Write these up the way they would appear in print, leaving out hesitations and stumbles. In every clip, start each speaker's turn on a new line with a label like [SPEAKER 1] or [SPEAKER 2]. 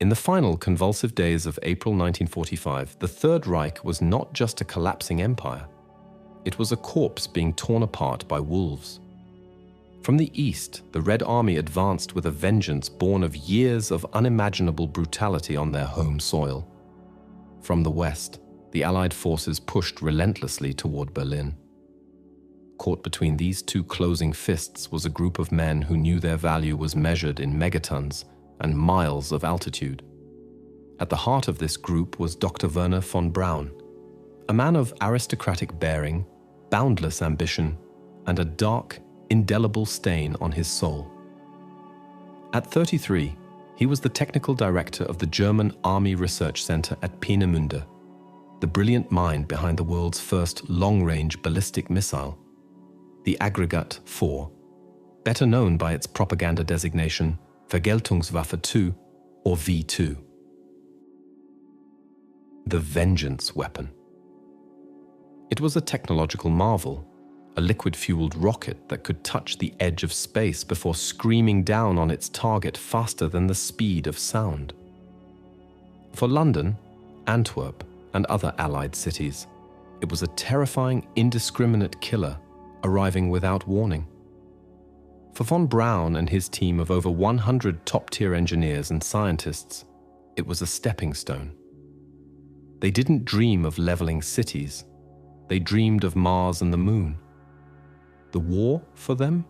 [SPEAKER 1] In the final convulsive days of April 1945, the Third Reich was not just a collapsing empire. It was a corpse being torn apart by wolves. From the east, the Red Army advanced with a vengeance born of years of unimaginable brutality on their home soil. From the west, the Allied forces pushed relentlessly toward Berlin. Caught between these two closing fists was a group of men who knew their value was measured in megatons and miles of altitude. At the heart of this group was Dr. Wernher von Braun, a man of aristocratic bearing, boundless ambition, and a dark, indelible stain on his soul. At 33, he was the technical director of the German Army Research Center at Peenemünde, the brilliant mind behind the world's first long-range ballistic missile, the Aggregat 4, better known by its propaganda designation Vergeltungswaffe 2 or V2. The vengeance weapon. It was a technological marvel, a liquid-fueled rocket that could touch the edge of space before screaming down on its target faster than the speed of sound. For London, Antwerp, and other Allied cities, it was a terrifying, indiscriminate killer arriving without warning. For von Braun and his team of over 100 top-tier engineers and scientists, it was a stepping stone. They didn't dream of leveling cities. They dreamed of Mars and the Moon. The war, for them,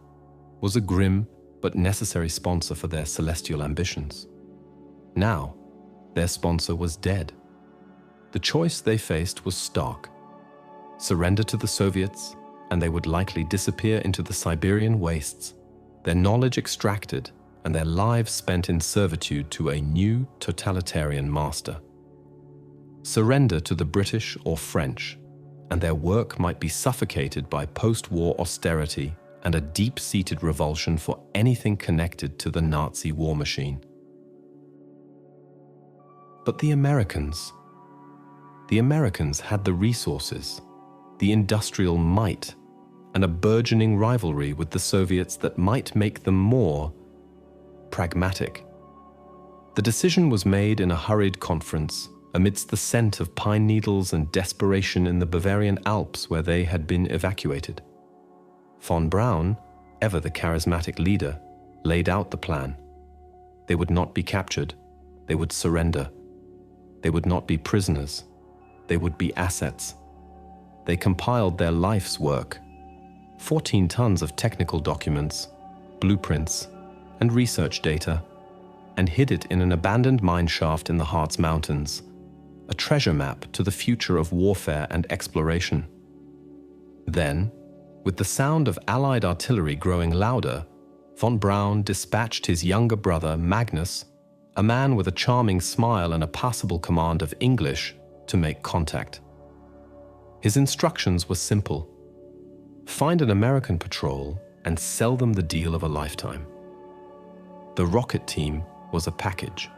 [SPEAKER 1] was a grim but necessary sponsor for their celestial ambitions. Now, their sponsor was dead. The choice they faced was stark. Surrender to the Soviets, and they would likely disappear into the Siberian wastes, their knowledge extracted and their lives spent in servitude to a new totalitarian master. Surrender to the British or French, and their work might be suffocated by post-war austerity and a deep-seated revulsion for anything connected to the Nazi war machine. But the Americans had the resources, the industrial might, and a burgeoning rivalry with the Soviets that might make them more pragmatic. The decision was made in a hurried conference amidst the scent of pine needles and desperation in the Bavarian Alps where they had been evacuated. Von Braun, ever the charismatic leader, laid out the plan. They would not be captured. They would surrender. They would not be prisoners. They would be assets. They compiled their life's work, 14 tons of technical documents, blueprints, and research data, and hid it in an abandoned mine shaft in the Harz Mountains, a treasure map to the future of warfare and exploration. Then, with the sound of Allied artillery growing louder, von Braun dispatched his younger brother Magnus, a man with a charming smile and a passable command of English, to make contact. His instructions were simple. Find an American patrol and sell them the deal of a lifetime. The rocket team was a package.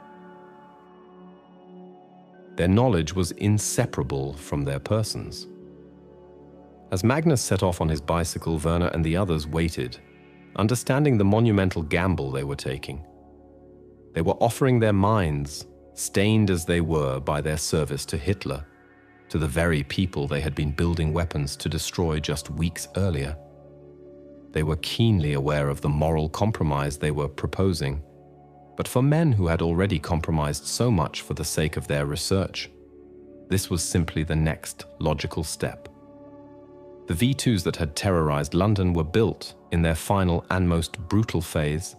[SPEAKER 1] Their knowledge was inseparable from their persons. As Magnus set off on his bicycle, Wernher and the others waited, understanding the monumental gamble they were taking. They were offering their minds, stained as they were by their service to Hitler, to the very people they had been building weapons to destroy just weeks earlier. They were keenly aware of the moral compromise they were proposing, but for men who had already compromised so much for the sake of their research, this was simply the next logical step. The V2s that had terrorized London were built, in their final and most brutal phase,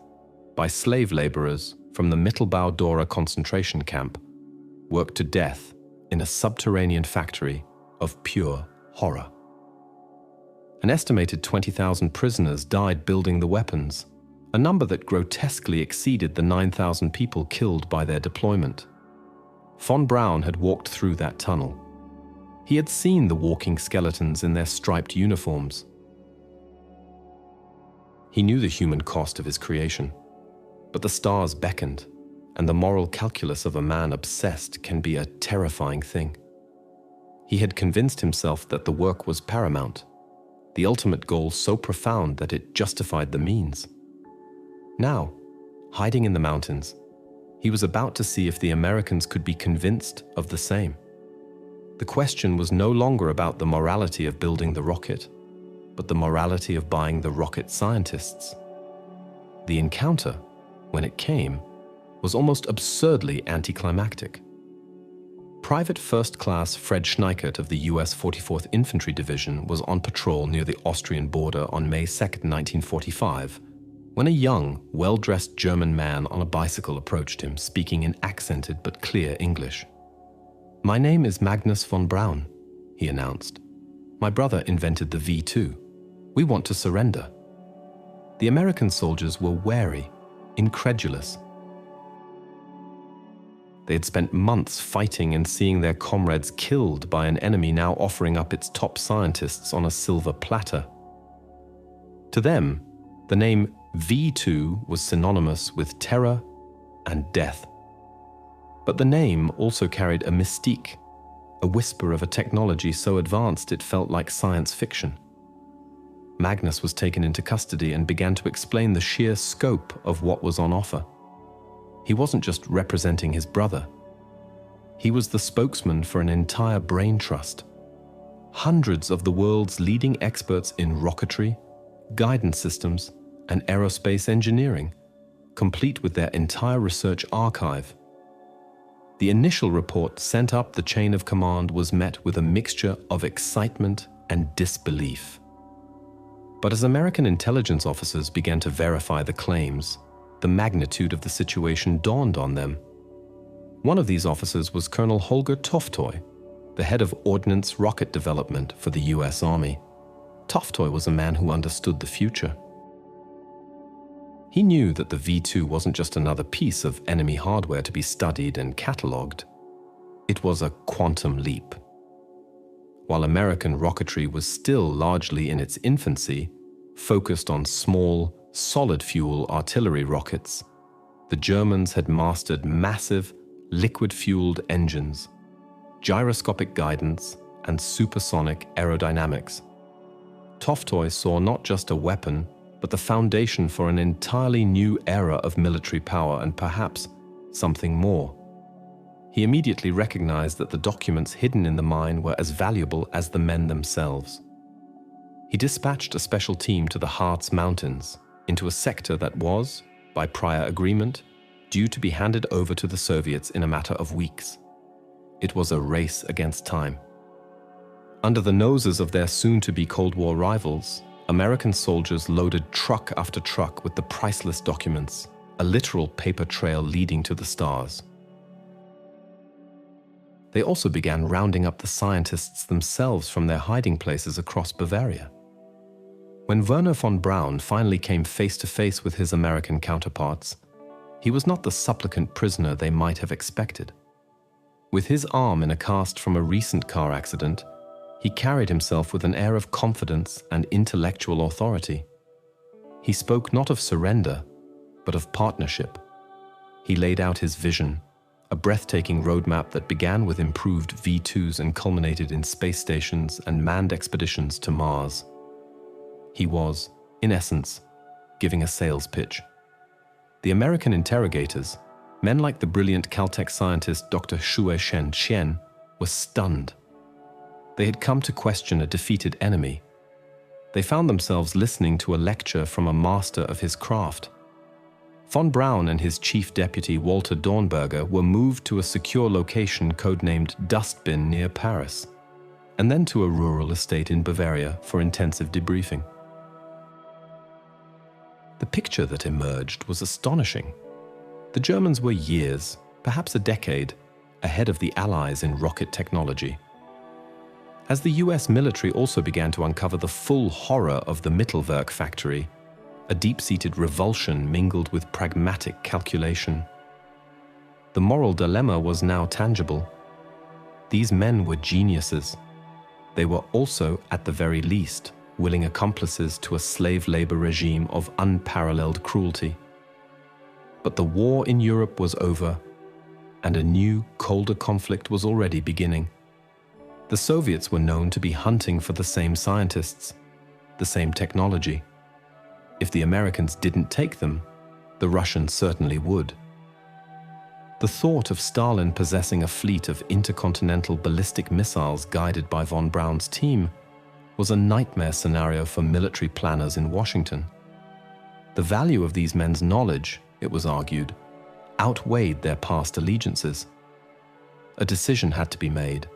[SPEAKER 1] by slave laborers from the Mittelbau-Dora concentration camp, worked to death in a subterranean factory of pure horror. An estimated 20,000 prisoners died building the weapons, a number that grotesquely exceeded the 9,000 people killed by their deployment. Von Braun had walked through that tunnel. He had seen the walking skeletons in their striped uniforms. He knew the human cost of his creation, but the stars beckoned, and the moral calculus of a man obsessed can be a terrifying thing. He had convinced himself that the work was paramount, the ultimate goal so profound that it justified the means. Now, hiding in the mountains, He was about to see if the Americans could be convinced of the same. The question was no longer about the morality of building the rocket, but the morality of buying the rocket scientists. The encounter, when it came, was almost absurdly anticlimactic. Private First Class Fred Schneikert of the U.S. 44th Infantry Division was on patrol near the Austrian border on May 2, 1945, when a young, well-dressed German man on a bicycle approached him, speaking in accented but clear English. "My name is Magnus von Braun," he announced. "My brother invented the V2. We want to surrender." The American soldiers were wary, incredulous. They had spent months fighting and seeing their comrades killed by an enemy now offering up its top scientists on a silver platter. To them, the name V2 was synonymous with terror and death. But the name also carried a mystique, a whisper of a technology so advanced it felt like science fiction. Magnus was taken into custody and began to explain the sheer scope of what was on offer. He wasn't just representing his brother. He was the spokesman for an entire brain trust. Hundreds of the world's leading experts in rocketry, guidance systems, and aerospace engineering, complete with their entire research archive. The initial report sent up the chain of command was met with a mixture of excitement and disbelief. But as American intelligence officers began to verify the claims, the magnitude of the situation dawned on them. One of these officers was Colonel Holger Toftoy, the head of Ordnance Rocket Development for the US Army. Toftoy was a man who understood the future. He knew that the V2 wasn't just another piece of enemy hardware to be studied and catalogued. It was a quantum leap. While American rocketry was still largely in its infancy, focused on small, solid-fuel artillery rockets, the Germans had mastered massive, liquid-fueled engines, gyroscopic guidance, and supersonic aerodynamics. Toftoy saw not just a weapon, but the foundation for an entirely new era of military power and perhaps something more. He immediately recognized that the documents hidden in the mine were as valuable as the men themselves. He dispatched a special team to the Harz Mountains, into a sector that was, by prior agreement, due to be handed over to the Soviets in a matter of weeks. It was a race against time. Under the noses of their soon-to-be Cold War rivals, American soldiers loaded truck after truck with the priceless documents, a literal paper trail leading to the stars. They also began rounding up the scientists themselves from their hiding places across Bavaria. When Wernher von Braun finally came face to face with his American counterparts, he was not the supplicant prisoner they might have expected. With his arm in a cast from a recent car accident, he carried himself with an air of confidence and intellectual authority. He spoke not of surrender, but of partnership. He laid out his vision, a breathtaking roadmap that began with improved V2s and culminated in space stations and manned expeditions to Mars. He was, in essence, giving a sales pitch. The American interrogators, men like the brilliant Caltech scientist Dr. Xue Shen Qian, were stunned. They had come to question a defeated enemy. They found themselves listening to a lecture from a master of his craft. Von Braun and his chief deputy Walter Dornberger were moved to a secure location codenamed Dustbin near Paris, and then to a rural estate in Bavaria for intensive debriefing. The picture that emerged was astonishing. The Germans were years, perhaps a decade, ahead of the Allies in rocket technology. As the US military also began to uncover the full horror of the Mittelwerk factory, a deep-seated revulsion mingled with pragmatic calculation. The moral dilemma was now tangible. These men were geniuses. They were also, at the very least, willing accomplices to a slave labor regime of unparalleled cruelty. But the war in Europe was over, and a new, colder conflict was already beginning. The Soviets were known to be hunting for the same scientists, the same technology. If the Americans didn't take them, the Russians certainly would. The thought of Stalin possessing a fleet of intercontinental ballistic missiles guided by von Braun's team was a nightmare scenario for military planners in Washington. The value of these men's knowledge, it was argued, outweighed their past allegiances. A decision had to be made,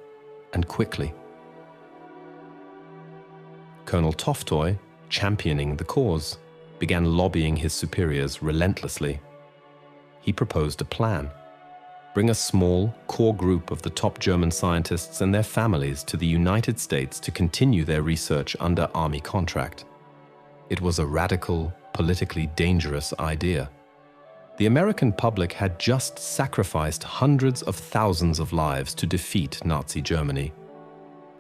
[SPEAKER 1] and quickly. Colonel Toftoy, championing the cause, began lobbying his superiors relentlessly. He proposed a plan: bring a small, core group of the top German scientists and their families to the United States to continue their research under army contract. It was a radical, politically dangerous idea. The American public had just sacrificed hundreds of thousands of lives to defeat Nazi Germany.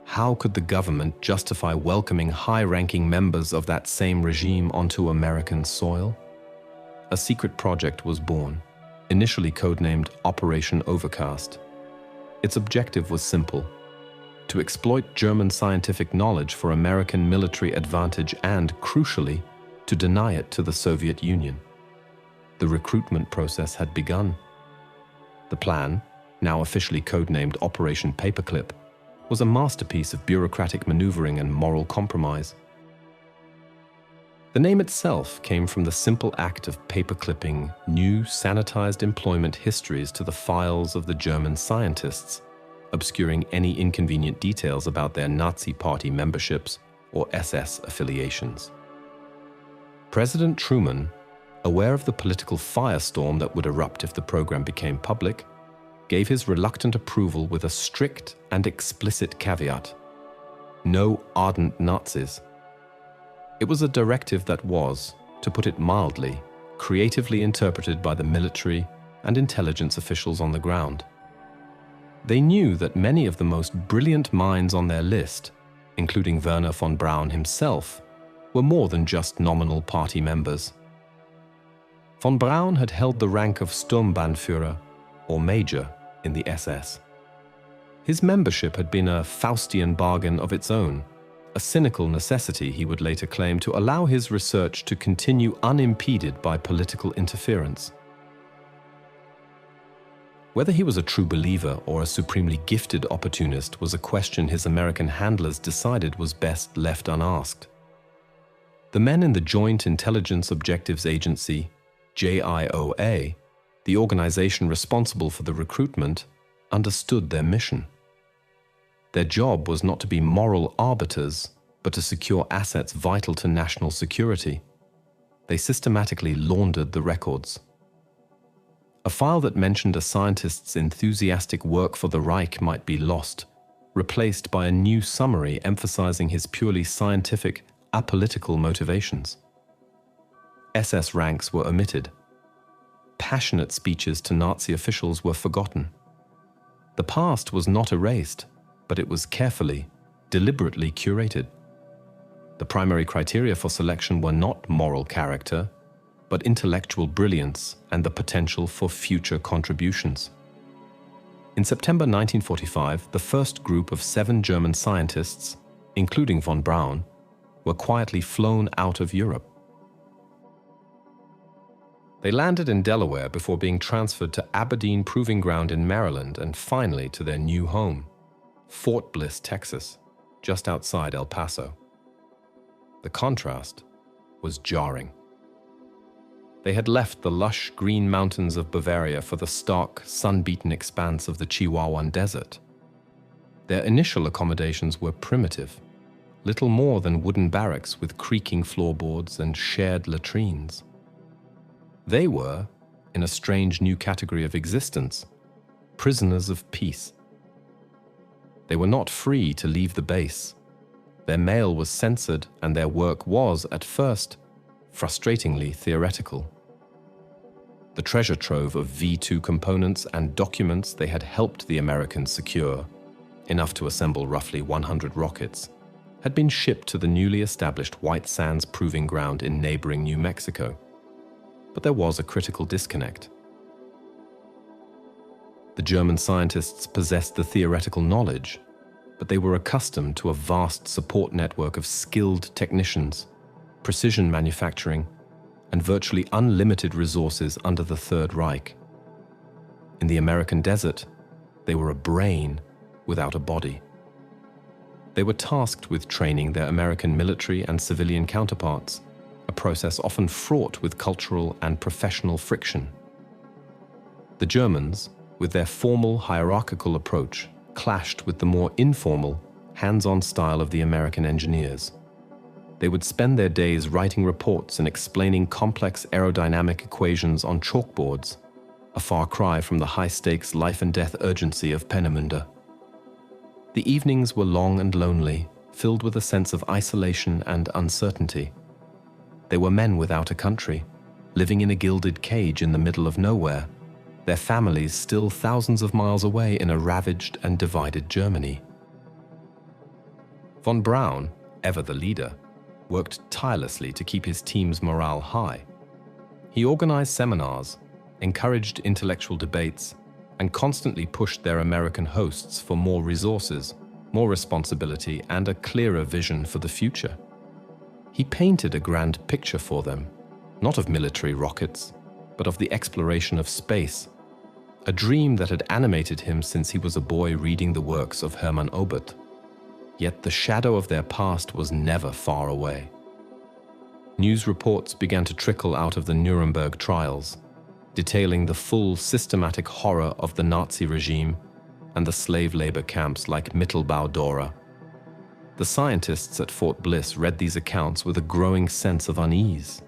[SPEAKER 1] How could the government justify welcoming high-ranking members of that same regime onto American soil? A secret project was born, initially codenamed Operation Overcast. Its objective was simple: to exploit German scientific knowledge for American military advantage and, crucially, to deny it to the Soviet Union. The recruitment process had begun. The plan, now officially codenamed Operation Paperclip, was a masterpiece of bureaucratic maneuvering and moral compromise. The name itself came from the simple act of paperclipping new, sanitized employment histories to the files of the German scientists, obscuring any inconvenient details about their Nazi Party memberships or SS affiliations. President Truman, aware of the political firestorm that would erupt if the program became public, gave his reluctant approval with a strict and explicit caveat: no ardent Nazis. It was a directive that was, to put it mildly, creatively interpreted by the military and intelligence officials on the ground. They knew that many of the most brilliant minds on their list, including Wernher von Braun himself, were more than just nominal party members. Von Braun had held the rank of Sturmbannführer, or major, in the SS. His membership had been a Faustian bargain of its own, a cynical necessity, he would later claim, to allow his research to continue unimpeded by political interference. Whether he was a true believer or a supremely gifted opportunist was a question his American handlers decided was best left unasked. The men in the Joint Intelligence Objectives Agency, JIOA, the organization responsible for the recruitment, understood their mission. Their job was not to be moral arbiters, but to secure assets vital to national security. They systematically laundered the records. A file that mentioned a scientist's enthusiastic work for the Reich might be lost, replaced by a new summary emphasizing his purely scientific, apolitical motivations. SS ranks were omitted. Passionate speeches to Nazi officials were forgotten. The past was not erased, but it was carefully, deliberately curated. The primary criteria for selection were not moral character, but intellectual brilliance and the potential for future contributions. In September 1945, the first group of 7 German scientists, including von Braun, were quietly flown out of Europe. They landed in Delaware before being transferred to Aberdeen Proving Ground in Maryland and finally to their new home, Fort Bliss, Texas, just outside El Paso. The contrast was jarring. They had left the lush green mountains of Bavaria for the stark, sun-beaten expanse of the Chihuahuan Desert. Their initial accommodations were primitive, little more than wooden barracks with creaking floorboards and shared latrines. They were, in a strange new category of existence, prisoners of peace. They were not free to leave the base. Their mail was censored and their work was, at first, frustratingly theoretical. The treasure trove of V2 components and documents they had helped the Americans secure, enough to assemble roughly 100 rockets, had been shipped to the newly established White Sands Proving Ground in neighboring New Mexico. But there was a critical disconnect. The German scientists possessed the theoretical knowledge, but they were accustomed to a vast support network of skilled technicians, precision manufacturing, and virtually unlimited resources under the Third Reich. In the American desert, they were a brain without a body. They were tasked with training their American military and civilian counterparts, a process often fraught with cultural and professional friction. The Germans, with their formal hierarchical approach, clashed with the more informal, hands-on style of the American engineers. They would spend their days writing reports and explaining complex aerodynamic equations on chalkboards, a far cry from the high-stakes life-and-death urgency of Peenemünde. The evenings were long and lonely, filled with a sense of isolation and uncertainty. They were men without a country, living in a gilded cage in the middle of nowhere, their families still thousands of miles away in a ravaged and divided Germany. Von Braun, ever the leader, worked tirelessly to keep his team's morale high. He organized seminars, encouraged intellectual debates, and constantly pushed their American hosts for more resources, more responsibility, and a clearer vision for the future. He painted a grand picture for them, not of military rockets, but of the exploration of space, a dream that had animated him since he was a boy reading the works of Hermann Oberth. Yet the shadow of their past was never far away. News reports began to trickle out of the Nuremberg trials, detailing the full systematic horror of the Nazi regime and the slave labor camps like Mittelbau-Dora. The scientists at Fort Bliss read these accounts with a growing sense of unease.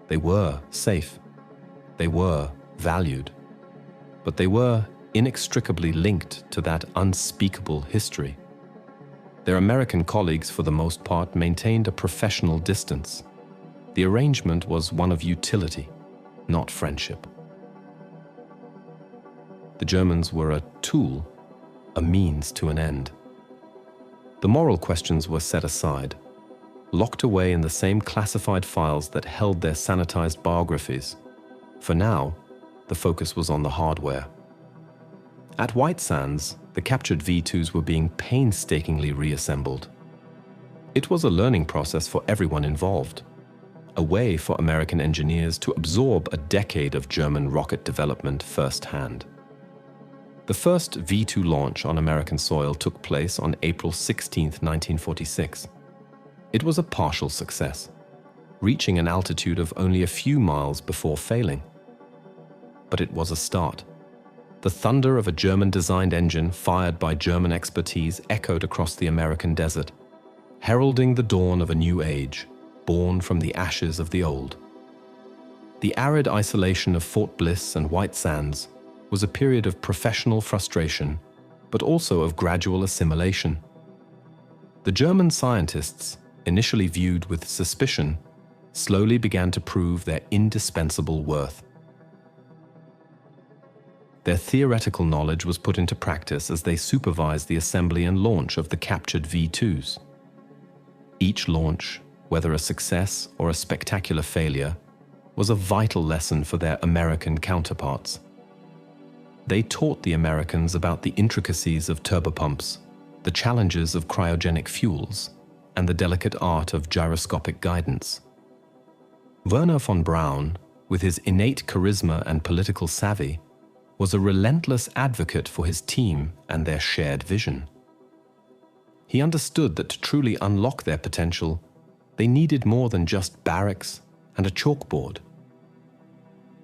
[SPEAKER 1] They were safe. They were valued. But they were inextricably linked to that unspeakable history. Their American colleagues, for the most part, maintained a professional distance. The arrangement was one of utility, not friendship. The Germans were a tool, a means to an end. The moral questions were set aside, locked away in the same classified files that held their sanitized biographies. For now, the focus was on the hardware. At White Sands, the captured V2s were being painstakingly reassembled. It was a learning process for everyone involved, a way for American engineers to absorb a decade of German rocket development firsthand. The first V2 launch on American soil took place on April 16, 1946. It was a partial success, reaching an altitude of only a few miles before failing. But it was a start. The thunder of a German-designed engine fired by German expertise echoed across the American desert, heralding the dawn of a new age, born from the ashes of the old. The arid isolation of Fort Bliss and White Sands was a period of professional frustration, but also of gradual assimilation. The German scientists, initially viewed with suspicion, slowly began to prove their indispensable worth. Their theoretical knowledge was put into practice as they supervised the assembly and launch of the captured V2s. Each launch, whether a success or a spectacular failure, was a vital lesson for their American counterparts. They taught the Americans about the intricacies of turbopumps, the challenges of cryogenic fuels, and the delicate art of gyroscopic guidance. Wernher von Braun, with his innate charisma and political savvy, was a relentless advocate for his team and their shared vision. He understood that to truly unlock their potential, they needed more than just barracks and a chalkboard.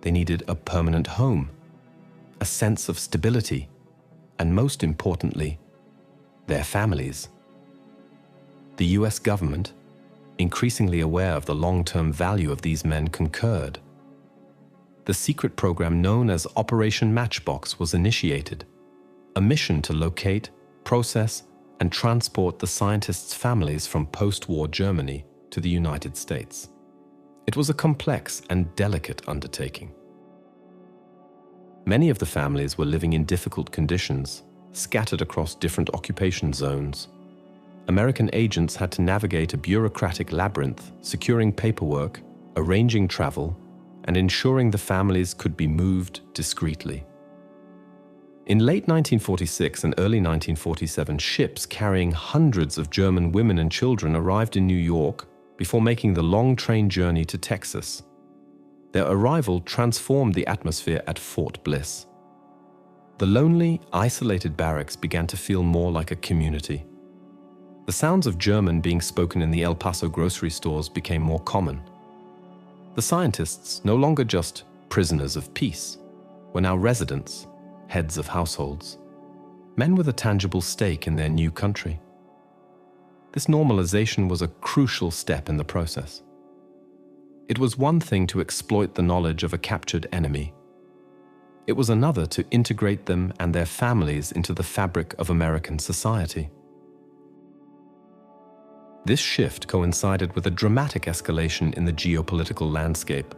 [SPEAKER 1] They needed a permanent home, a sense of stability, and most importantly, their families. The US government, increasingly aware of the long-term value of these men, concurred. The secret program known as Operation Matchbox was initiated, a mission to locate, process, and transport the scientists' families from post-war Germany to the United States. It was a complex and delicate undertaking. Many of the families were living in difficult conditions, scattered across different occupation zones. American agents had to navigate a bureaucratic labyrinth, securing paperwork, arranging travel, and ensuring the families could be moved discreetly. In late 1946 and early 1947, ships carrying hundreds of German women and children arrived in New York before making the long train journey to Texas. Their arrival transformed the atmosphere at Fort Bliss. The lonely, isolated barracks began to feel more like a community. The sounds of German being spoken in the El Paso grocery stores became more common. The scientists, no longer just prisoners of peace, were now residents, heads of households, men with a tangible stake in their new country. This normalization was a crucial step in the process. It was one thing to exploit the knowledge of a captured enemy. It was another to integrate them and their families into the fabric of American society. This shift coincided with a dramatic escalation in the geopolitical landscape.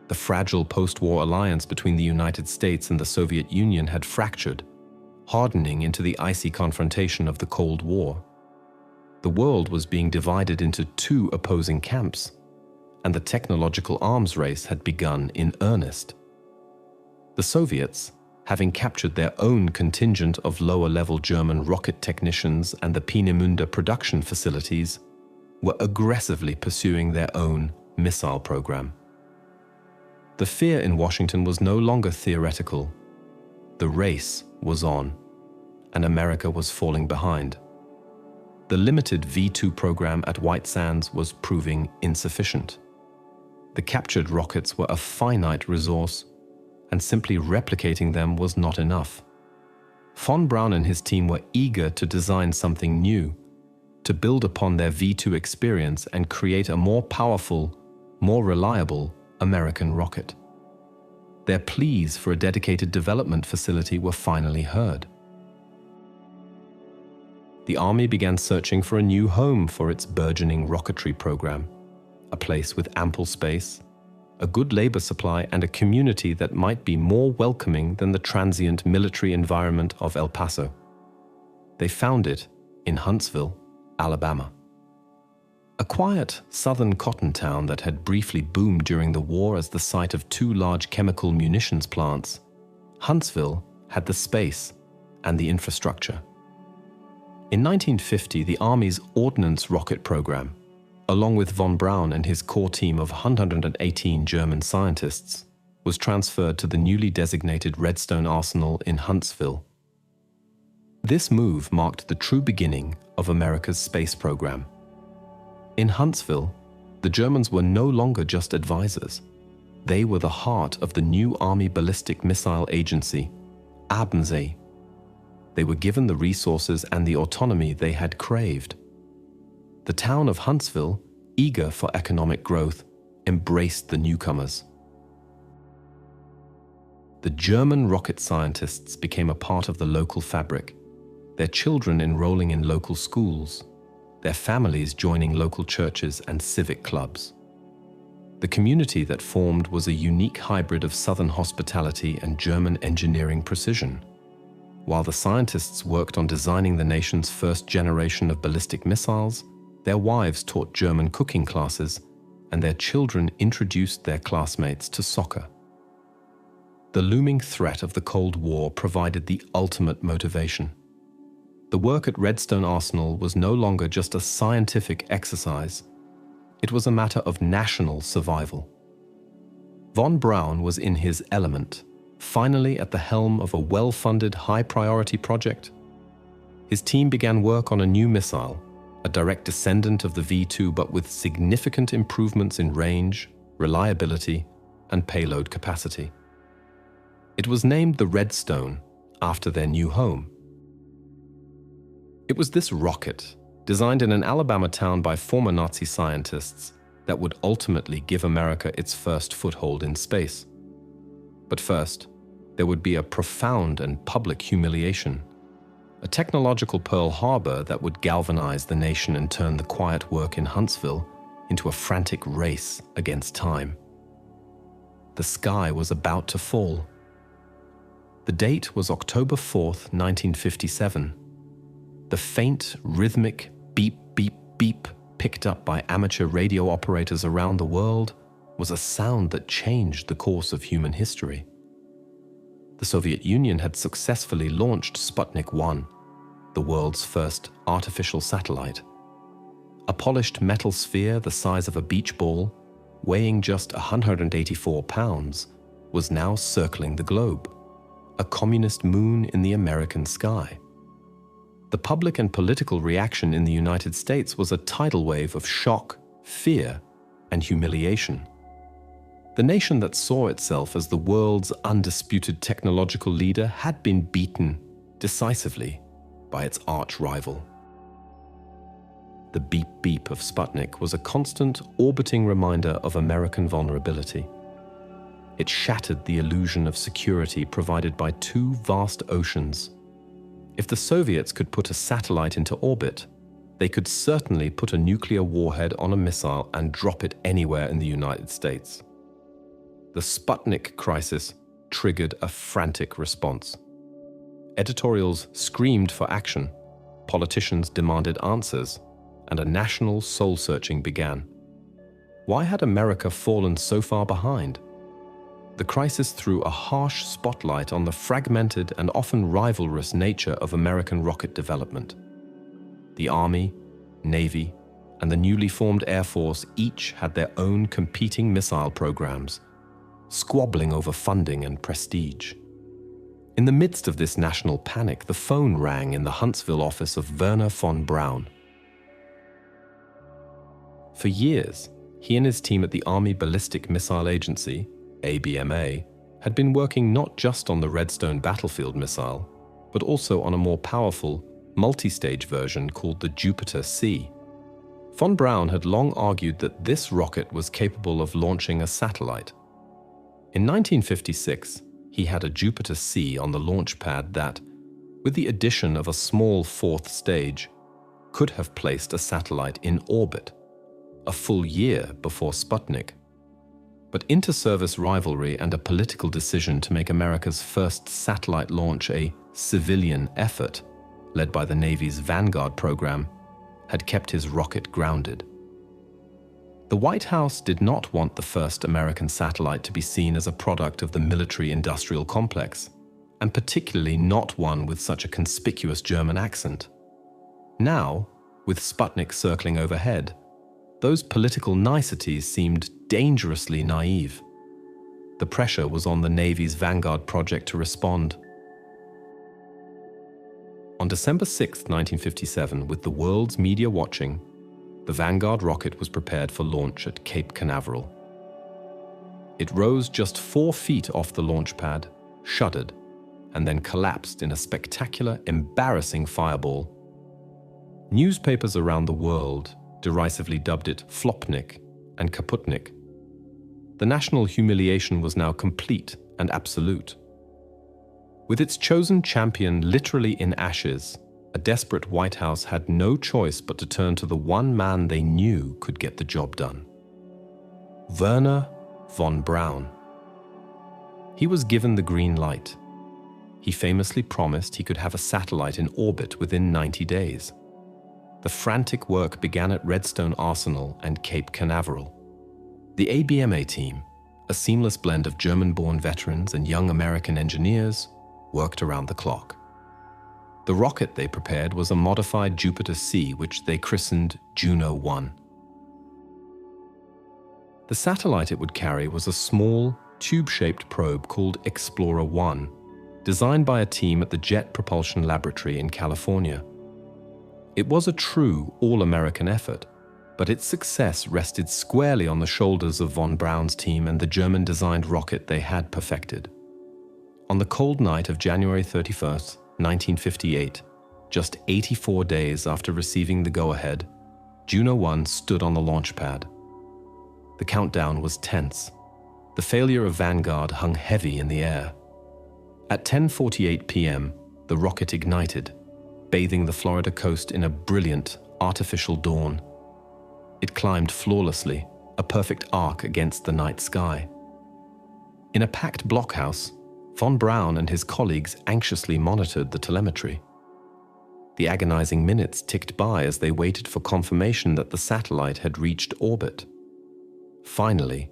[SPEAKER 1] The fragile post-war alliance between the United States and the Soviet Union had fractured, hardening into the icy confrontation of the Cold War. The world was being divided into two opposing camps, and the technological arms race had begun in earnest. The Soviets, having captured their own contingent of lower-level German rocket technicians and the Peenemünde production facilities, were aggressively pursuing their own missile program. The fear in Washington was no longer theoretical. The race was on, and America was falling behind. The limited V-2 program at White Sands was proving insufficient. The captured rockets were a finite resource, and simply replicating them was not enough. Von Braun and his team were eager to design something new, to build upon their V-2 experience and create a more powerful, more reliable American rocket. Their pleas for a dedicated development facility were finally heard. The Army began searching for a new home for its burgeoning rocketry program, a place with ample space, a good labor supply, and a community that might be more welcoming than the transient military environment of El Paso. They found it in Huntsville, Alabama. A quiet southern cotton town that had briefly boomed during the war as the site of two large chemical munitions plants, Huntsville had the space and the infrastructure. In 1950, the Army's Ordnance rocket program, along with von Braun and his core team of 118 German scientists, was transferred to the newly designated Redstone Arsenal in Huntsville. This move marked the true beginning of America's space program. In Huntsville, the Germans were no longer just advisors. They were the heart of the new Army Ballistic Missile Agency, Abensee. They were given the resources and the autonomy they had craved. The town of Huntsville, eager for economic growth, embraced the newcomers. The German rocket scientists became a part of the local fabric, their children enrolling in local schools, their families joining local churches and civic clubs. The community that formed was a unique hybrid of Southern hospitality and German engineering precision. While the scientists worked on designing the nation's first generation of ballistic missiles, their wives taught German cooking classes, and their children introduced their classmates to soccer. The looming threat of the Cold War provided the ultimate motivation. The work at Redstone Arsenal was no longer just a scientific exercise. It was a matter of national survival. Von Braun was in his element, finally at the helm of a well-funded, high-priority project. His team began work on a new missile, a direct descendant of the V-2 but with significant improvements in range, reliability, and payload capacity. It was named the Redstone, after their new home. It was this rocket, designed in an Alabama town by former Nazi scientists, that would ultimately give America its first foothold in space. But first, there would be a profound and public humiliation, a technological Pearl Harbor that would galvanize the nation and turn the quiet work in Huntsville into a frantic race against time. The sky was about to fall. The date was October 4th, 1957. The faint, rhythmic beep, beep, beep picked up by amateur radio operators around the world was a sound that changed the course of human history. The Soviet Union had successfully launched Sputnik 1, the world's first artificial satellite. A polished metal sphere the size of a beach ball, weighing just 184 pounds, was now circling the globe, a communist moon in the American sky. The public and political reaction in the United States was a tidal wave of shock, fear, and humiliation. The nation that saw itself as the world's undisputed technological leader had been beaten decisively by its arch-rival. The beep-beep of Sputnik was a constant, orbiting reminder of American vulnerability. It shattered the illusion of security provided by two vast oceans. If the Soviets could put a satellite into orbit, they could certainly put a nuclear warhead on a missile and drop it anywhere in the United States. The Sputnik crisis triggered a frantic response. Editorials screamed for action, politicians demanded answers, and a national soul-searching began. Why had America fallen so far behind? The crisis threw a harsh spotlight on the fragmented and often rivalrous nature of American rocket development. The Army, Navy, and the newly formed Air Force each had their own competing missile programs, squabbling over funding and prestige. In the midst of this national panic, the phone rang in the Huntsville office of Wernher von Braun. For years, he and his team at the Army Ballistic Missile Agency, ABMA, had been working not just on the Redstone battlefield missile, but also on a more powerful, multi-stage version called the Jupiter-C. Von Braun had long argued that this rocket was capable of launching a satellite. In 1956, he had a Jupiter-C on the launch pad that, with the addition of a small fourth stage, could have placed a satellite in orbit, a full year before Sputnik. But inter-service rivalry and a political decision to make America's first satellite launch a civilian effort, led by the Navy's Vanguard program, had kept his rocket grounded. The White House did not want the first American satellite to be seen as a product of the military-industrial complex, and particularly not one with such a conspicuous German accent. Now, with Sputnik circling overhead, those political niceties seemed dangerously naive. The pressure was on the Navy's Vanguard project to respond. On December 6, 1957, with the world's media watching, the Vanguard rocket was prepared for launch at Cape Canaveral. It rose just 4 feet off the launch pad, shuddered, and then collapsed in a spectacular, embarrassing fireball. Newspapers around the world derisively dubbed it Flopnik and Kaputnik. The national humiliation was now complete and absolute. With its chosen champion literally in ashes, a desperate White House had no choice but to turn to the one man they knew could get the job done: Wernher von Braun. He was given the green light. He famously promised he could have a satellite in orbit within 90 days. The frantic work began at Redstone Arsenal and Cape Canaveral. The ABMA team, a seamless blend of German-born veterans and young American engineers, worked around the clock. The rocket they prepared was a modified Jupiter-C, which they christened Juno 1. The satellite it would carry was a small, tube-shaped probe called Explorer 1, designed by a team at the Jet Propulsion Laboratory in California. It was a true all-American effort, but its success rested squarely on the shoulders of von Braun's team and the German-designed rocket they had perfected. On the cold night of January 31st, 1958, just 84 days after receiving the go-ahead, Juno 1 stood on the launch pad. The countdown was tense. The failure of Vanguard hung heavy in the air. At 10:48 p.m., the rocket ignited, bathing the Florida coast in a brilliant, artificial dawn. It climbed flawlessly, a perfect arc against the night sky. In a packed blockhouse, von Braun and his colleagues anxiously monitored the telemetry. The agonizing minutes ticked by as they waited for confirmation that the satellite had reached orbit. Finally,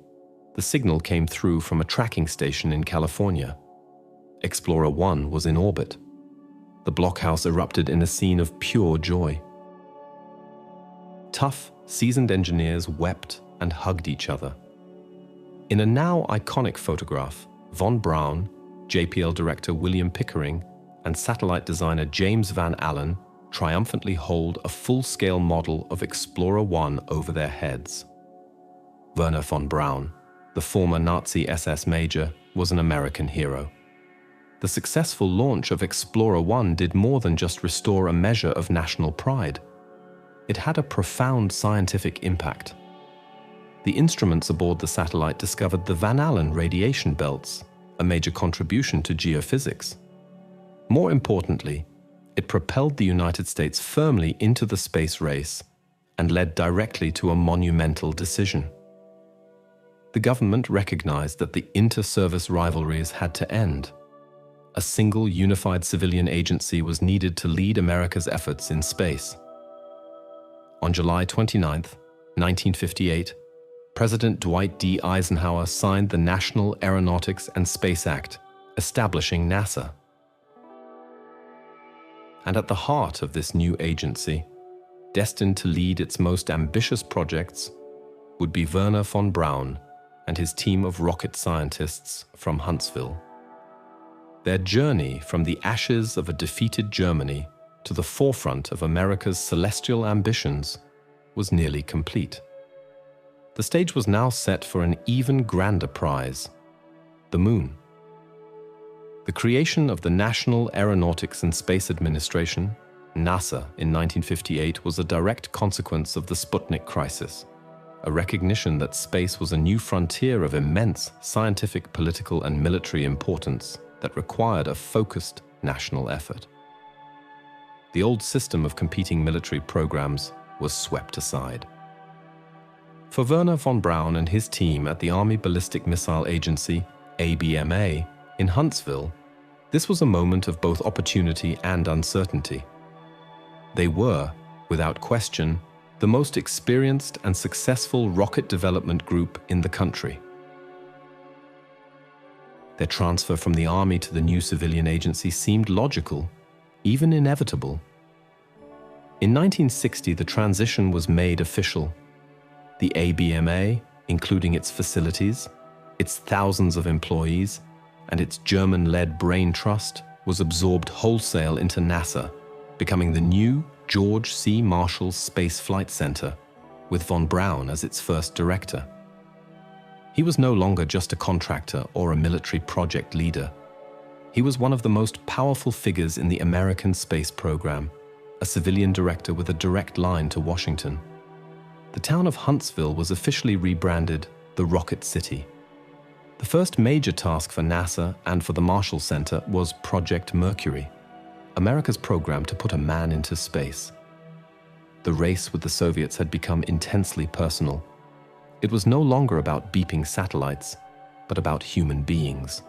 [SPEAKER 1] the signal came through from a tracking station in California. Explorer 1 was in orbit. The blockhouse erupted in a scene of pure joy. Tough, seasoned engineers wept and hugged each other. In a now iconic photograph, von Braun, JPL director William Pickering and satellite designer James Van Allen triumphantly hold a full-scale model of Explorer 1 over their heads. Wernher von Braun, the former Nazi SS major, was an American hero. The successful launch of Explorer 1 did more than just restore a measure of national pride. It had a profound scientific impact. The instruments aboard the satellite discovered the Van Allen radiation belts, a major contribution to geophysics. More importantly, it propelled the United States firmly into the space race and led directly to a monumental decision. The government recognized that the inter-service rivalries had to end. A single unified civilian agency was needed to lead America's efforts in space. On July 29, 1958, President Dwight D. Eisenhower signed the National Aeronautics and Space Act, establishing NASA. And at the heart of this new agency, destined to lead its most ambitious projects, would be Wernher von Braun and his team of rocket scientists from Huntsville. Their journey from the ashes of a defeated Germany to the forefront of America's celestial ambitions was nearly complete. The stage was now set for an even grander prize, the Moon. The creation of the National Aeronautics and Space Administration, NASA, in 1958 was a direct consequence of the Sputnik crisis, a recognition that space was a new frontier of immense scientific, political, and military importance that required a focused national effort. The old system of competing military programs was swept aside. For Wernher von Braun and his team at the Army Ballistic Missile Agency, ABMA, in Huntsville, this was a moment of both opportunity and uncertainty. They were, without question, the most experienced and successful rocket development group in the country. Their transfer from the Army to the new civilian agency seemed logical, even inevitable. In 1960, the transition was made official. The ABMA, including its facilities, its thousands of employees, and its German-led brain trust, was absorbed wholesale into NASA, becoming the new George C. Marshall Space Flight Center, with von Braun as its first director. He was no longer just a contractor or a military project leader. He was one of the most powerful figures in the American space program, a civilian director with a direct line to Washington. The town of Huntsville was officially rebranded the Rocket City. The first major task for NASA and for the Marshall Center was Project Mercury, America's program to put a man into space. The race with the Soviets had become intensely personal. It was no longer about beeping satellites, but about human beings.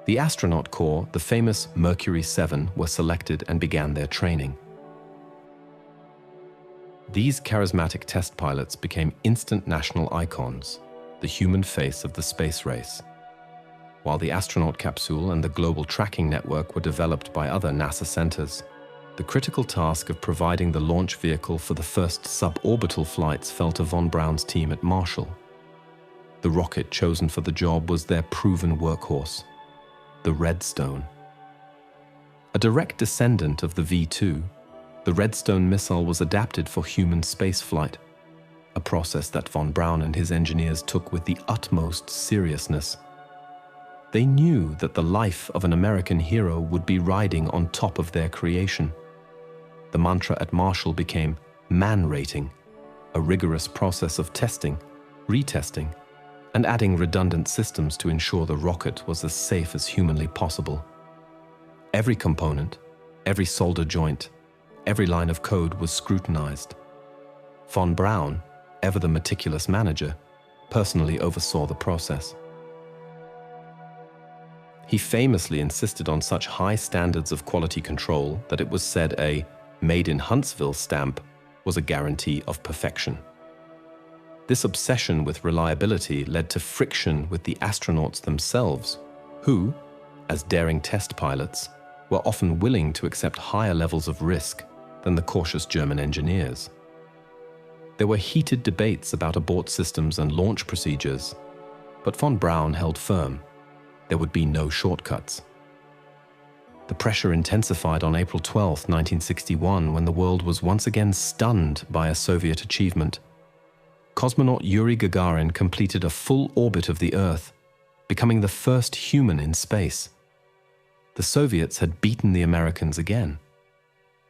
[SPEAKER 1] The astronaut corps, the famous Mercury 7, were selected and began their training. These charismatic test pilots became instant national icons, the human face of the space race. While the astronaut capsule and the global tracking network were developed by other NASA centers, the critical task of providing the launch vehicle for the first suborbital flights fell to von Braun's team at Marshall. The rocket chosen for the job was their proven workhorse, the Redstone. A direct descendant of the V-2, the Redstone missile was adapted for human spaceflight, a process that von Braun and his engineers took with the utmost seriousness. They knew that the life of an American hero would be riding on top of their creation. The mantra at Marshall became man rating, a rigorous process of testing, retesting, and adding redundant systems to ensure the rocket was as safe as humanly possible. Every component, every solder joint, every line of code was scrutinized. Von Braun, ever the meticulous manager, personally oversaw the process. He famously insisted on such high standards of quality control that it was said a "Made in Huntsville" stamp was a guarantee of perfection. This obsession with reliability led to friction with the astronauts themselves, who, as daring test pilots, were often willing to accept higher levels of risk than the cautious German engineers. There were heated debates about abort systems and launch procedures, but von Braun held firm. There would be no shortcuts. The pressure intensified on April 12, 1961, when the world was once again stunned by a Soviet achievement. Cosmonaut Yuri Gagarin completed a full orbit of the Earth, becoming the first human in space. The Soviets had beaten the Americans again.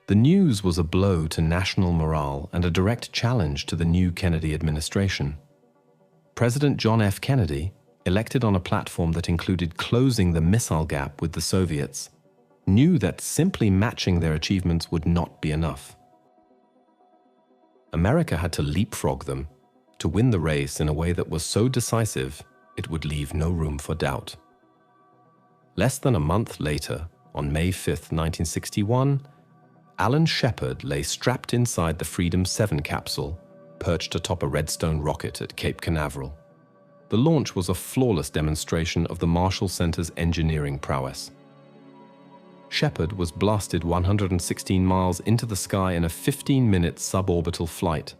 [SPEAKER 1] The news was a blow to national morale and a direct challenge to the new Kennedy administration. President John F. Kennedy, elected on a platform that included closing the missile gap with the Soviets, knew that simply matching their achievements would not be enough. America had to leapfrog them to win the race in a way that was so decisive it would leave no room for doubt. Less than a month later, on May 5, 1961, Alan Shepard lay strapped inside the Freedom 7 capsule, perched atop a Redstone rocket at Cape Canaveral. The launch was a flawless demonstration of the Marshall Center's engineering prowess. Shepard was blasted 116 miles into the sky in a 15-minute suborbital flight,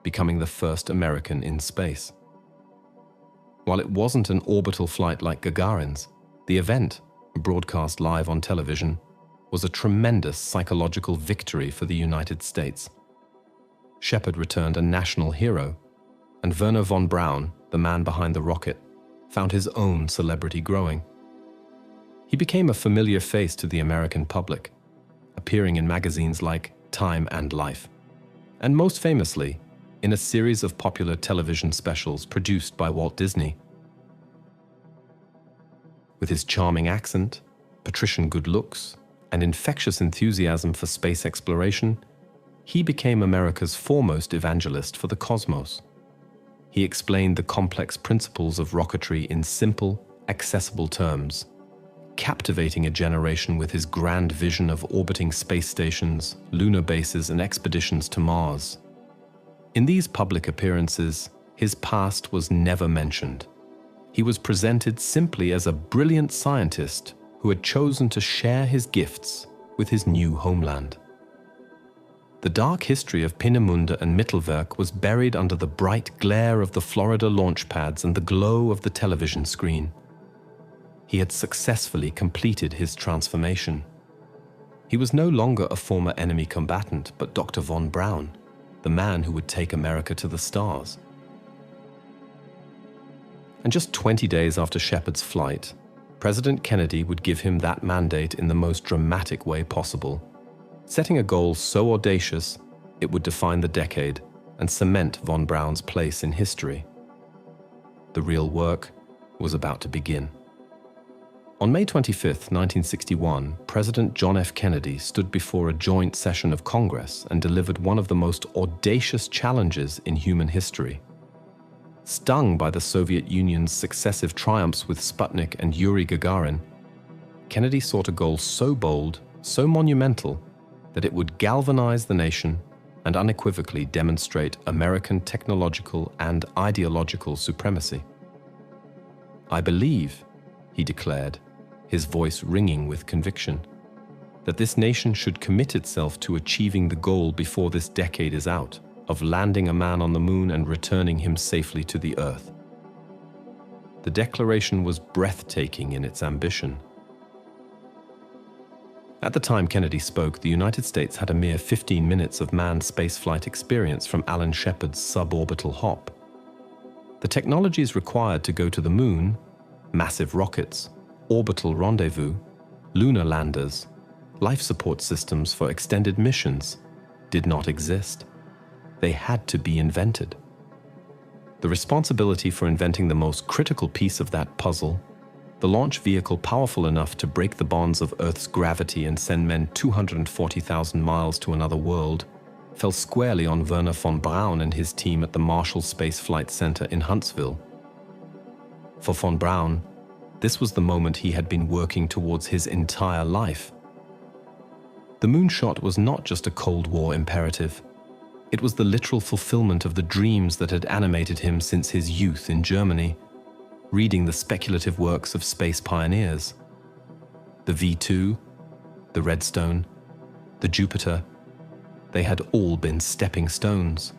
[SPEAKER 1] becoming the first American in space. While it wasn't an orbital flight like Gagarin's, the event, broadcast live on television, was a tremendous psychological victory for the United States. Shepard returned a national hero, and Wernher von Braun, the man behind the rocket, found his own celebrity growing. He became a familiar face to the American public, appearing in magazines like Time and Life, and most famously, in a series of popular television specials produced by Walt Disney. With his charming accent, patrician good looks, and infectious enthusiasm for space exploration, he became America's foremost evangelist for the cosmos. He explained the complex principles of rocketry in simple, accessible terms, captivating a generation with his grand vision of orbiting space stations, lunar bases, and expeditions to Mars. In these public appearances, his past was never mentioned. He was presented simply as a brilliant scientist who had chosen to share his gifts with his new homeland. The dark history of Peenemünde and Mittelwerk was buried under the bright glare of the Florida launch pads and the glow of the television screen. He had successfully completed his transformation. He was no longer a former enemy combatant, but Dr. von Braun, the man who would take America to the stars. And just 20 days after Shepard's flight, President Kennedy would give him that mandate in the most dramatic way possible, setting a goal so audacious it would define the decade and cement von Braun's place in history. The real work was about to begin. On May 25, 1961, President John F. Kennedy stood before a joint session of Congress and delivered one of the most audacious challenges in human history. Stung by the Soviet Union's successive triumphs with Sputnik and Yuri Gagarin, Kennedy sought a goal so bold, so monumental, that it would galvanize the nation and unequivocally demonstrate American technological and ideological supremacy. "I believe," he declared, his voice ringing with conviction, "that this nation should commit itself to achieving the goal before this decade is out, of landing a man on the moon and returning him safely to the Earth." The declaration was breathtaking in its ambition. At the time Kennedy spoke, the United States had a mere 15 minutes of manned spaceflight experience from Alan Shepard's suborbital hop. The technologies required to go to the moon, massive rockets, orbital rendezvous, lunar landers, life support systems for extended missions, did not exist. They had to be invented. The responsibility for inventing the most critical piece of that puzzle, the launch vehicle powerful enough to break the bonds of Earth's gravity and send men 240,000 miles to another world, fell squarely on Wernher von Braun and his team at the Marshall Space Flight Center in Huntsville. For von Braun, this was the moment he had been working towards his entire life. The moonshot was not just a Cold War imperative. It was the literal fulfillment of the dreams that had animated him since his youth in Germany, reading the speculative works of space pioneers. The V2, the Redstone, the Jupiter, they had all been stepping stones.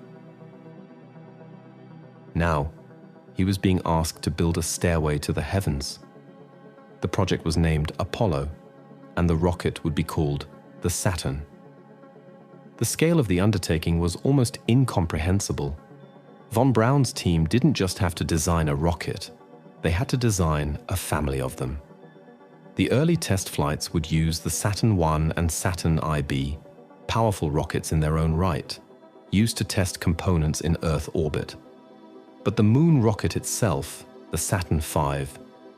[SPEAKER 1] Now, he was being asked to build a stairway to the heavens. The project was named Apollo, and the rocket would be called the Saturn. The scale of the undertaking was almost incomprehensible. Von Braun's team didn't just have to design a rocket, they had to design a family of them. The early test flights would use the Saturn I and Saturn IB, powerful rockets in their own right, used to test components in Earth orbit. But the moon rocket itself, the Saturn V,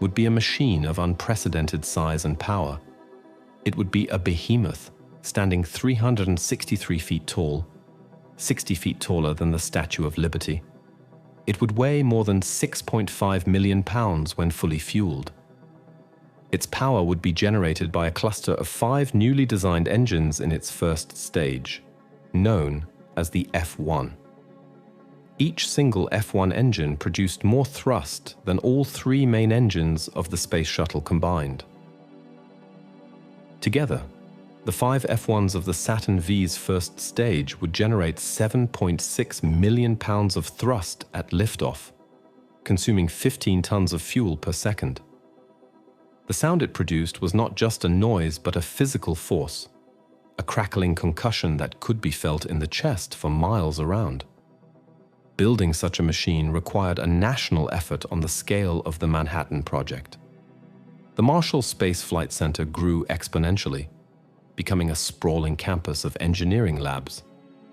[SPEAKER 1] would be a machine of unprecedented size and power. It would be a behemoth, standing 363 feet tall, 60 feet taller than the Statue of Liberty. It would weigh more than 6.5 million pounds when fully fueled. Its power would be generated by a cluster of 5 newly designed engines in its first stage, known as the F1. Each single F1 engine produced more thrust than all 3 main engines of the Space Shuttle combined. Together, the 5 F1s of the Saturn V's first stage would generate 7.6 million pounds of thrust at liftoff, consuming 15 tons of fuel per second. The sound it produced was not just a noise but a physical force, a crackling concussion that could be felt in the chest for miles around. Building such a machine required a national effort on the scale of the Manhattan Project. The Marshall Space Flight Center grew exponentially, becoming a sprawling campus of engineering labs,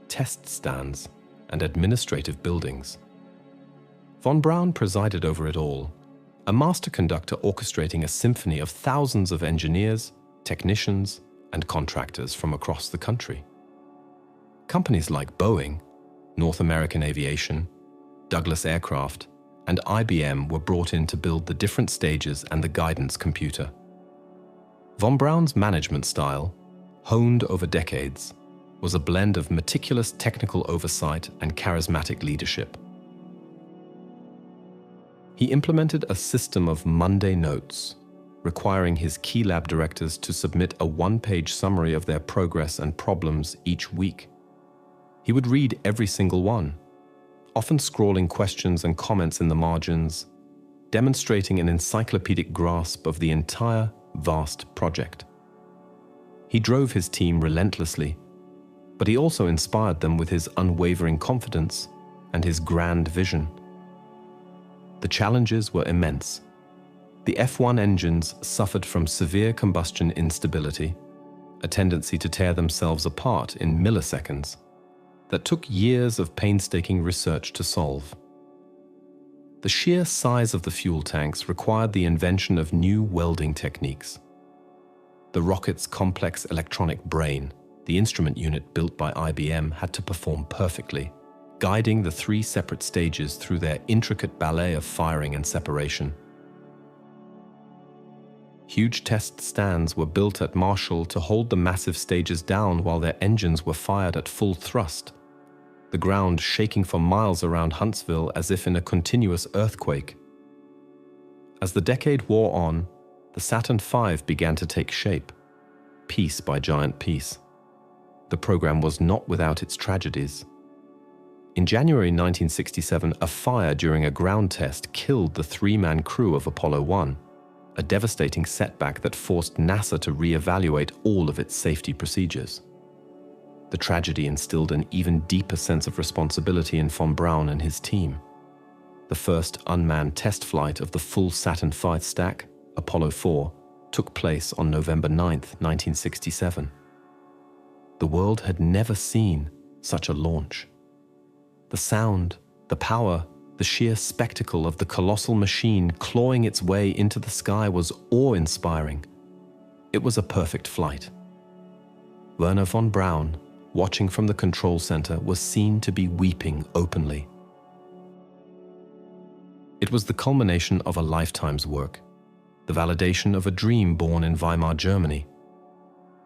[SPEAKER 1] test stands, and administrative buildings. Von Braun presided over it all, a master conductor orchestrating a symphony of thousands of engineers, technicians, and contractors from across the country. Companies like Boeing, North American Aviation, Douglas Aircraft, and IBM were brought in to build the different stages and the guidance computer. Von Braun's management style, honed over decades, was a blend of meticulous technical oversight and charismatic leadership. He implemented a system of Monday notes, requiring his key lab directors to submit a 1-page summary of their progress and problems each week. He would read every single one, often scrawling questions and comments in the margins, demonstrating an encyclopedic grasp of the entire vast project. He drove his team relentlessly, but he also inspired them with his unwavering confidence and his grand vision. The challenges were immense. The F1 engines suffered from severe combustion instability, a tendency to tear themselves apart in milliseconds, that took years of painstaking research to solve. The sheer size of the fuel tanks required the invention of new welding techniques. The rocket's complex electronic brain, the instrument unit built by IBM, had to perform perfectly, guiding the 3 separate stages through their intricate ballet of firing and separation. Huge test stands were built at Marshall to hold the massive stages down while their engines were fired at full thrust, the ground shaking for miles around Huntsville as if in a continuous earthquake. As the decade wore on, the Saturn V began to take shape, piece by giant piece. The program was not without its tragedies. In January 1967, a fire during a ground test killed the 3-man crew of Apollo 1, a devastating setback that forced NASA to re-evaluate all of its safety procedures. The tragedy instilled an even deeper sense of responsibility in von Braun and his team. The first unmanned test flight of the full Saturn V stack, Apollo 4, took place on November 9, 1967. The world had never seen such a launch. The sound, the power, the sheer spectacle of the colossal machine clawing its way into the sky was awe-inspiring. It was a perfect flight. Wernher von Braun, watching from the control center, was seen to be weeping openly. It was the culmination of a lifetime's work, the validation of a dream born in Weimar, Germany.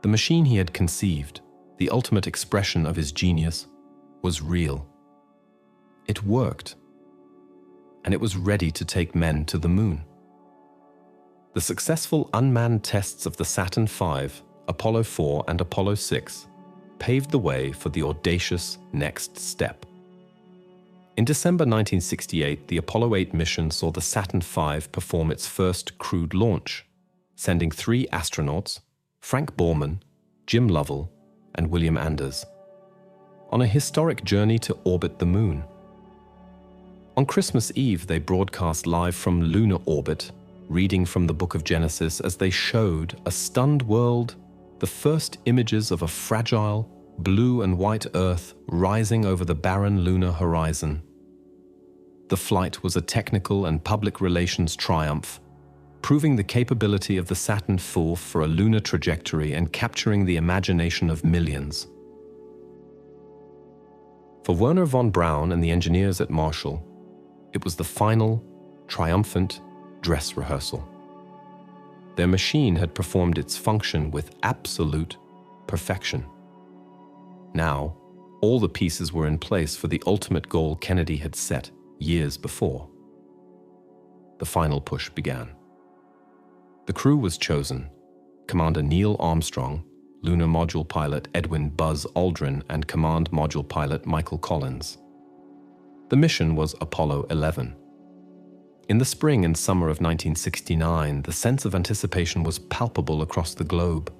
[SPEAKER 1] The machine he had conceived, the ultimate expression of his genius, was real. It worked, and it was ready to take men to the moon. The successful unmanned tests of the Saturn V, Apollo 4, and Apollo 6 paved the way for the audacious next step. In December 1968, the Apollo 8 mission saw the Saturn V perform its first crewed launch, sending 3 astronauts, Frank Borman, Jim Lovell, and William Anders, on a historic journey to orbit the Moon. On Christmas Eve, they broadcast live from lunar orbit, reading from the Book of Genesis as they showed a stunned world the first images of a fragile, blue and white Earth rising over the barren lunar horizon. The flight was a technical and public relations triumph, proving the capability of the Saturn V for a lunar trajectory and capturing the imagination of millions. For Wernher von Braun and the engineers at Marshall, it was the final, triumphant dress rehearsal. Their machine had performed its function with absolute perfection. Now, all the pieces were in place for the ultimate goal Kennedy had set years before. The final push began. The crew was chosen: Commander Neil Armstrong, Lunar Module Pilot Edwin Buzz Aldrin, and Command Module Pilot Michael Collins. The mission was Apollo 11. In the spring and summer of 1969, the sense of anticipation was palpable across the globe.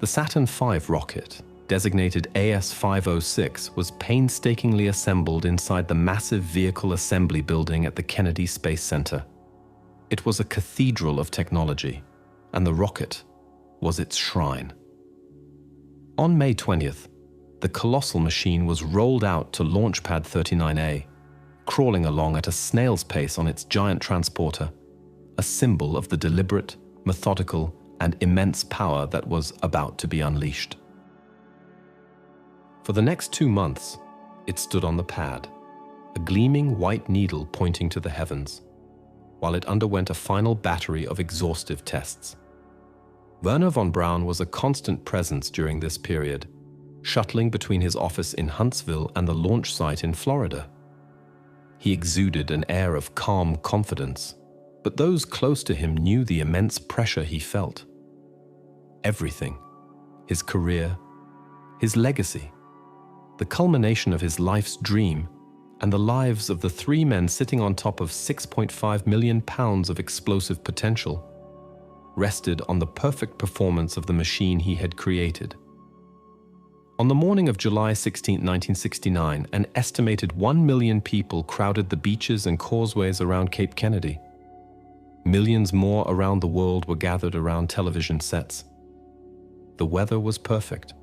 [SPEAKER 1] The Saturn V rocket, designated AS-506, was painstakingly assembled inside the massive vehicle assembly building at the Kennedy Space Center. It was a cathedral of technology, and the rocket was its shrine. On May 20th, the colossal machine was rolled out to Launch Pad 39A, crawling along at a snail's pace on its giant transporter, a symbol of the deliberate, methodical, and immense power that was about to be unleashed. For the next 2 months, it stood on the pad, a gleaming white needle pointing to the heavens, while it underwent a final battery of exhaustive tests. Wernher von Braun was a constant presence during this period, shuttling between his office in Huntsville and the launch site in Florida. He exuded an air of calm confidence, but those close to him knew the immense pressure he felt. Everything, his career, his legacy, the culmination of his life's dream, and the lives of the 3 men sitting on top of 6.5 million pounds of explosive potential, rested on the perfect performance of the machine he had created. On the morning of July 16, 1969, an estimated 1 million people crowded the beaches and causeways around Cape Kennedy. Millions more around the world were gathered around television sets. The weather was perfect.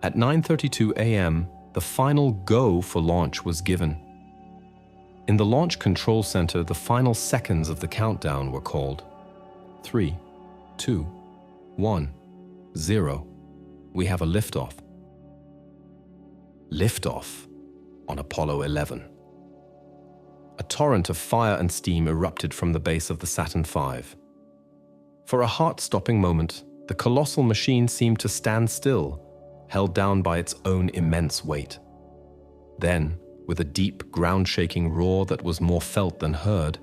[SPEAKER 1] At 9:32 a.m., the final go for launch was given. In the Launch Control Center, the final seconds of the countdown were called. 3, 2, 1, 0. We have a liftoff. Liftoff on Apollo 11. A torrent of fire and steam erupted from the base of the Saturn V. For a heart-stopping moment, the colossal machine seemed to stand still, held down by its own immense weight. Then, with a deep, ground-shaking roar that was more felt than heard,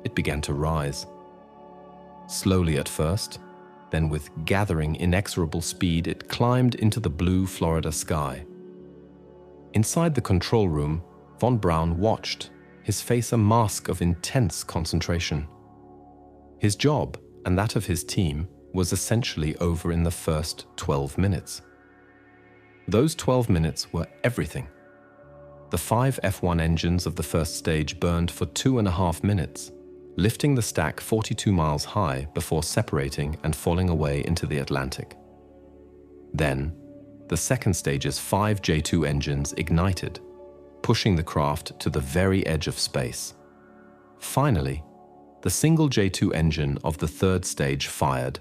[SPEAKER 1] it began to rise. Slowly at first, then with gathering, inexorable speed, it climbed into the blue Florida sky. Inside the control room, von Braun watched, his face a mask of intense concentration. His job, and that of his team, was essentially over in the first 12 minutes. Those 12 minutes were everything. The 5 F1 engines of the first stage burned for 2.5 minutes, lifting the stack 42 miles high before separating and falling away into the Atlantic. Then, the second stage's 5 J2 engines ignited, pushing the craft to the very edge of space. Finally, the single J2 engine of the third stage fired,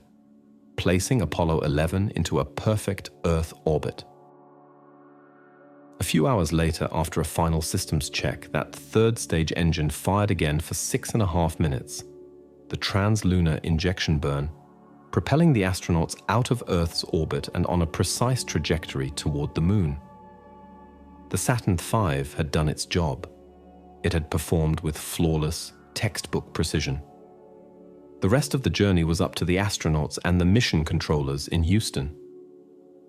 [SPEAKER 1] placing Apollo 11 into a perfect Earth orbit. A few hours later, after a final systems check, that third stage engine fired again for 6.5 minutes, the translunar injection burn, propelling the astronauts out of Earth's orbit and on a precise trajectory toward the Moon. The Saturn V had done its job. It had performed with flawless, textbook precision. The rest of the journey was up to the astronauts and the mission controllers in Houston.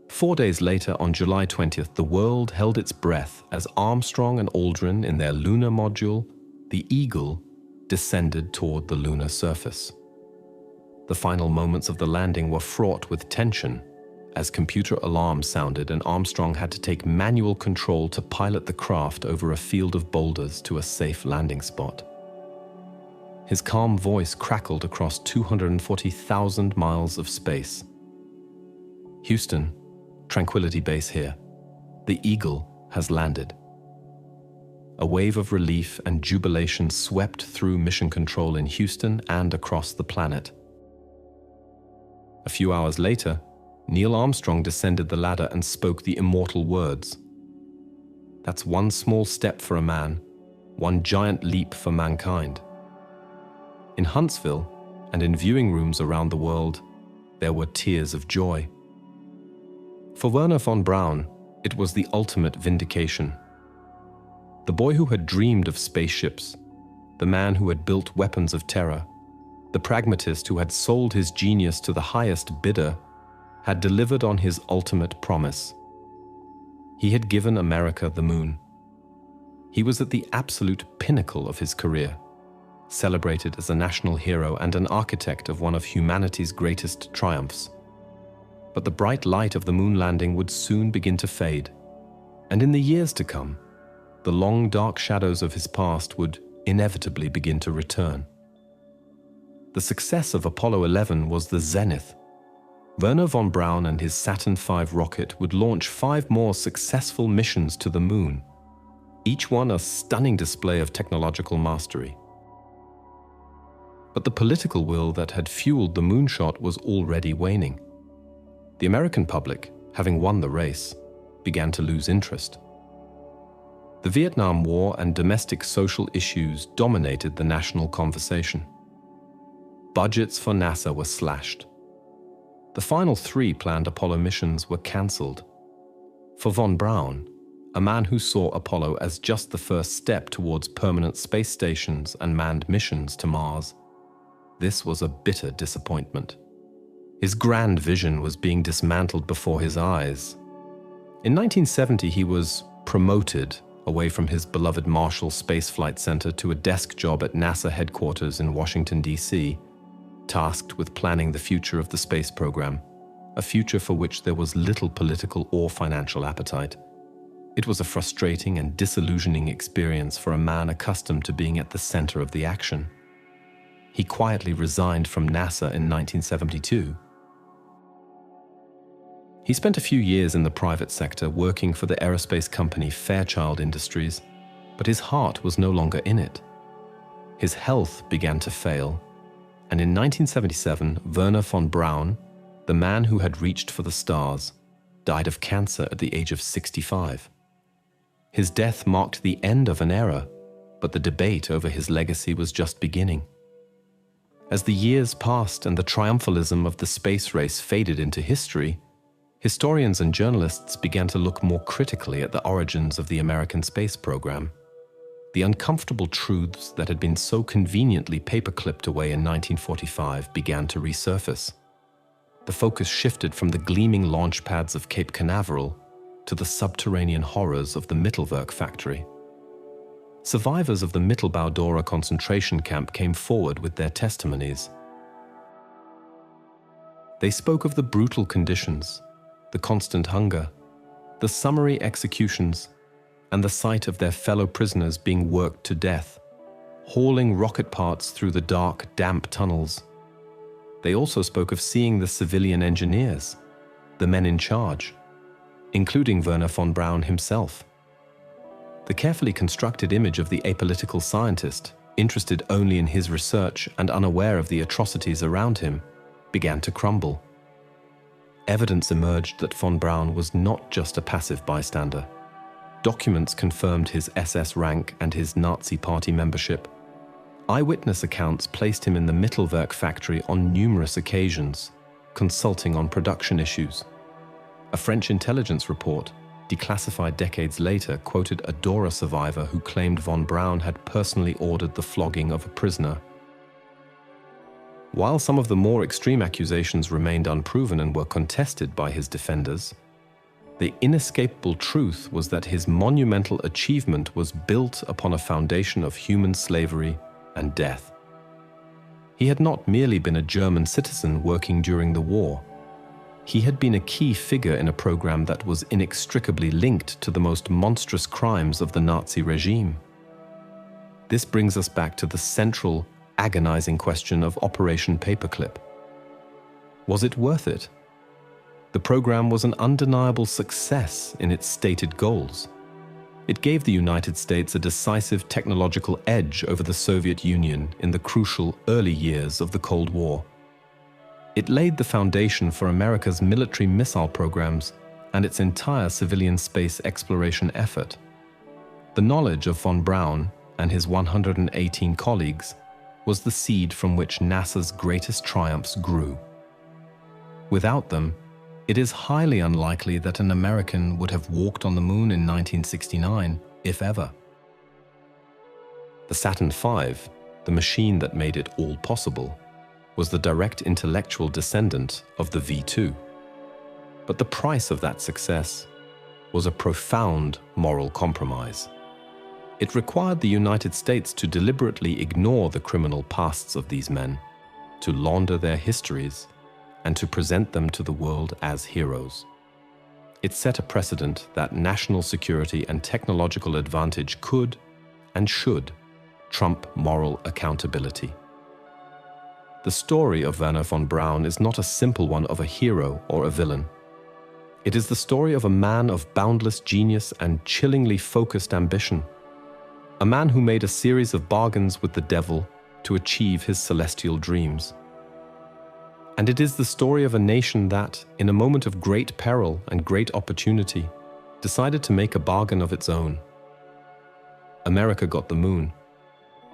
[SPEAKER 1] 4 days later, on July 20th, the world held its breath as Armstrong and Aldrin in their lunar module, the Eagle, descended toward the lunar surface. The final moments of the landing were fraught with tension, as computer alarms sounded and Armstrong had to take manual control to pilot the craft over a field of boulders to a safe landing spot. His calm voice crackled across 240,000 miles of space. "Houston, Tranquility Base here. The Eagle has landed." A wave of relief and jubilation swept through mission control in Houston and across the planet. A few hours later, Neil Armstrong descended the ladder and spoke the immortal words. "That's one small step for a man, one giant leap for mankind." In Huntsville and in viewing rooms around the world, there were tears of joy. For Wernher von Braun, it was the ultimate vindication. The boy who had dreamed of spaceships, the man who had built weapons of terror, the pragmatist who had sold his genius to the highest bidder, had delivered on his ultimate promise. He had given America the moon. He was at the absolute pinnacle of his career, celebrated as a national hero and an architect of one of humanity's greatest triumphs. But the bright light of the moon landing would soon begin to fade, and in the years to come, the long dark shadows of his past would inevitably begin to return. The success of Apollo 11 was the zenith. Wernher von Braun and his Saturn V rocket would launch 5 more successful missions to the moon, each one a stunning display of technological mastery. But the political will that had fueled the moonshot was already waning. The American public, having won the race, began to lose interest. The Vietnam War and domestic social issues dominated the national conversation. Budgets for NASA were slashed. The final 3 planned Apollo missions were cancelled. For von Braun, a man who saw Apollo as just the first step towards permanent space stations and manned missions to Mars, this was a bitter disappointment. His grand vision was being dismantled before his eyes. In 1970, he was promoted away from his beloved Marshall Space Flight Center to a desk job at NASA headquarters in Washington, D.C., tasked with planning the future of the space program, a future for which there was little political or financial appetite. It was a frustrating and disillusioning experience for a man accustomed to being at the center of the action. He quietly resigned from NASA in 1972. He spent a few years in the private sector working for the aerospace company Fairchild Industries, but his heart was no longer in it. His health began to fail, and in 1977, Wernher von Braun, the man who had reached for the stars, died of cancer at the age of 65. His death marked the end of an era, but the debate over his legacy was just beginning. As the years passed and the triumphalism of the space race faded into history, historians and journalists began to look more critically at the origins of the American space program. The uncomfortable truths that had been so conveniently paperclipped away in 1945 began to resurface. The focus shifted from the gleaming launch pads of Cape Canaveral to the subterranean horrors of the Mittelwerk factory. Survivors of the Mittelbau-Dora concentration camp came forward with their testimonies. They spoke of the brutal conditions, the constant hunger, the summary executions, and the sight of their fellow prisoners being worked to death, hauling rocket parts through the dark, damp tunnels. They also spoke of seeing the civilian engineers, the men in charge, including Wernher von Braun himself. The carefully constructed image of the apolitical scientist, interested only in his research and unaware of the atrocities around him, began to crumble. Evidence emerged that von Braun was not just a passive bystander. Documents confirmed his SS rank and his Nazi party membership. Eyewitness accounts placed him in the Mittelwerk factory on numerous occasions, consulting on production issues. A French intelligence report, declassified decades later, quoted a Dora survivor who claimed von Braun had personally ordered the flogging of a prisoner. While some of the more extreme accusations remained unproven and were contested by his defenders, the inescapable truth was that his monumental achievement was built upon a foundation of human slavery and death. He had not merely been a German citizen working during the war. He had been a key figure in a program that was inextricably linked to the most monstrous crimes of the Nazi regime. This brings us back to the central, agonizing question of Operation Paperclip. Was it worth it? The program was an undeniable success in its stated goals. It gave the United States a decisive technological edge over the Soviet Union in the crucial early years of the Cold War. It laid the foundation for America's military missile programs and its entire civilian space exploration effort. The knowledge of von Braun and his 118 colleagues was the seed from which NASA's greatest triumphs grew. Without them, it is highly unlikely that an American would have walked on the moon in 1969, if ever. The Saturn V, the machine that made it all possible, was the direct intellectual descendant of the V2. But the price of that success was a profound moral compromise. It required the United States to deliberately ignore the criminal pasts of these men, to launder their histories, and to present them to the world as heroes. It set a precedent that national security and technological advantage could and should trump moral accountability. The story of Wernher von Braun is not a simple one of a hero or a villain. It is the story of a man of boundless genius and chillingly focused ambition. A man who made a series of bargains with the devil to achieve his celestial dreams. And it is the story of a nation that, in a moment of great peril and great opportunity, decided to make a bargain of its own. America got the moon,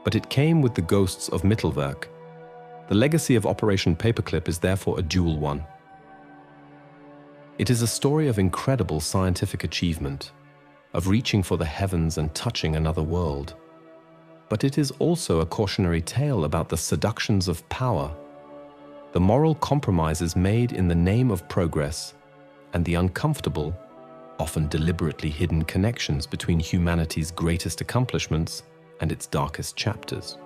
[SPEAKER 1] but it came with the ghosts of Mittelwerk. The legacy of Operation Paperclip is therefore a dual one. It is a story of incredible scientific achievement, of reaching for the heavens and touching another world. But it is also a cautionary tale about the seductions of power, the moral compromises made in the name of progress, and the uncomfortable, often deliberately hidden connections between humanity's greatest accomplishments and its darkest chapters.